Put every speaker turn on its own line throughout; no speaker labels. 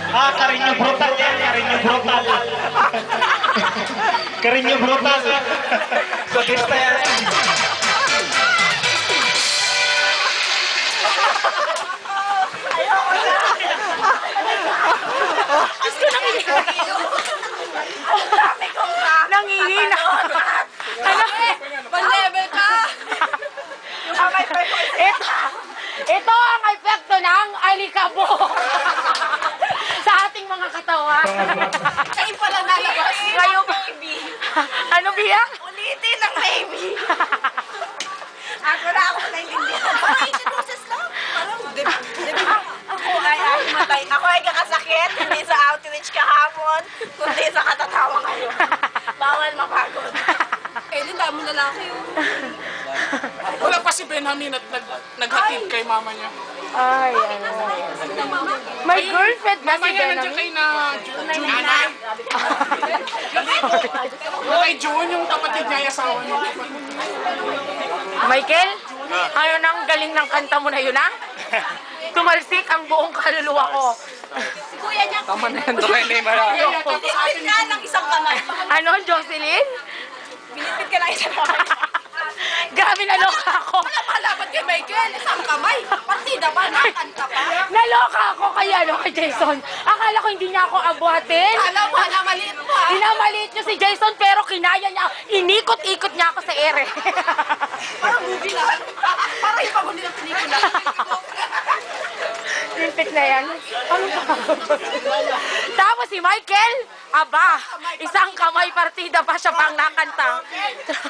Karinyo brutal yan, karinyo brutal. Karinyo brutal. Sotista yan.
Gusto nang nangihina. Ano?
Pan-level ka!
Ito ang epekto ng alikabok sa ating mga katawan.
Kayo pala nalabas.
Ngayon, ano biyak?
Ulitin ng maybe. Ako na ako naiintindihan. Parang introduces lang. Parang, ako ay matay. Ako ay kakasakit, hindi sa outreach kahapon, kundi sa katatawa ngayon. Bawal mapagod. Eh, linda mo lalaki yun.
Wala pa si Benjamin at naghatid kay mama niya.
Ay, ano. May girlfriend ba si
Mamaya nandiyan
Benami?
kay na June. Kay June, yung kapatid niya, yung asawa niya.
Michael? Ano nang galing ng kanta mo na yun, ha? Tumalsik ang buong kaluluwa ko.
Kuya niya.
Tama na yan, doon na yung marami.
Binipit ka ng isang kamay.
Ano, Jocelyn?
Binipit ka ng isang kamay.
Grabe, naloka ako.
Wala malaman kay Michael. Isang kamay. Partida ba? Nakanta pa?
Naloka ako kay, kay Jason. Akala ko hindi niya ako abuhatin.
Alam mo, maliit mo ha.
Pinamaliit niyo si Jason pero kinaya niya. Inikot-ikot niya ako sa ere.
Parang movie lang. Parang ipagod nilang pelikula.
Limpit na yan. Ano pa? Tapos si Michael, aba, isang kamay partida pa siya pang nakanta.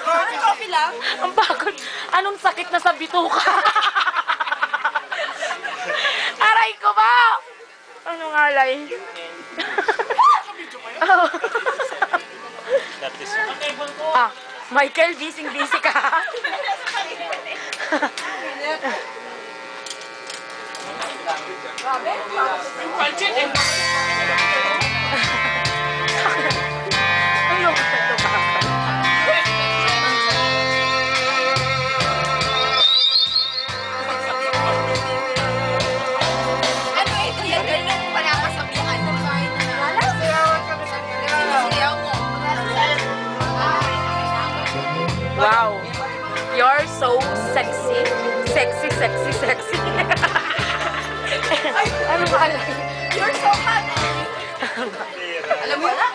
Parang coffee lang.
Ang bagod. Anong sakit na sa bituka? Aray ko ba? Ano nga lay? Michael, busy ka.
Yung pancit, eh.
Ano ba ito ba?
Ano ito yan? Ganyan yung palapasabihan. Sinayaw mo.
Wow. You're so sexy. Sexy. Ano ba alay?
You're so hot. Alam mo na?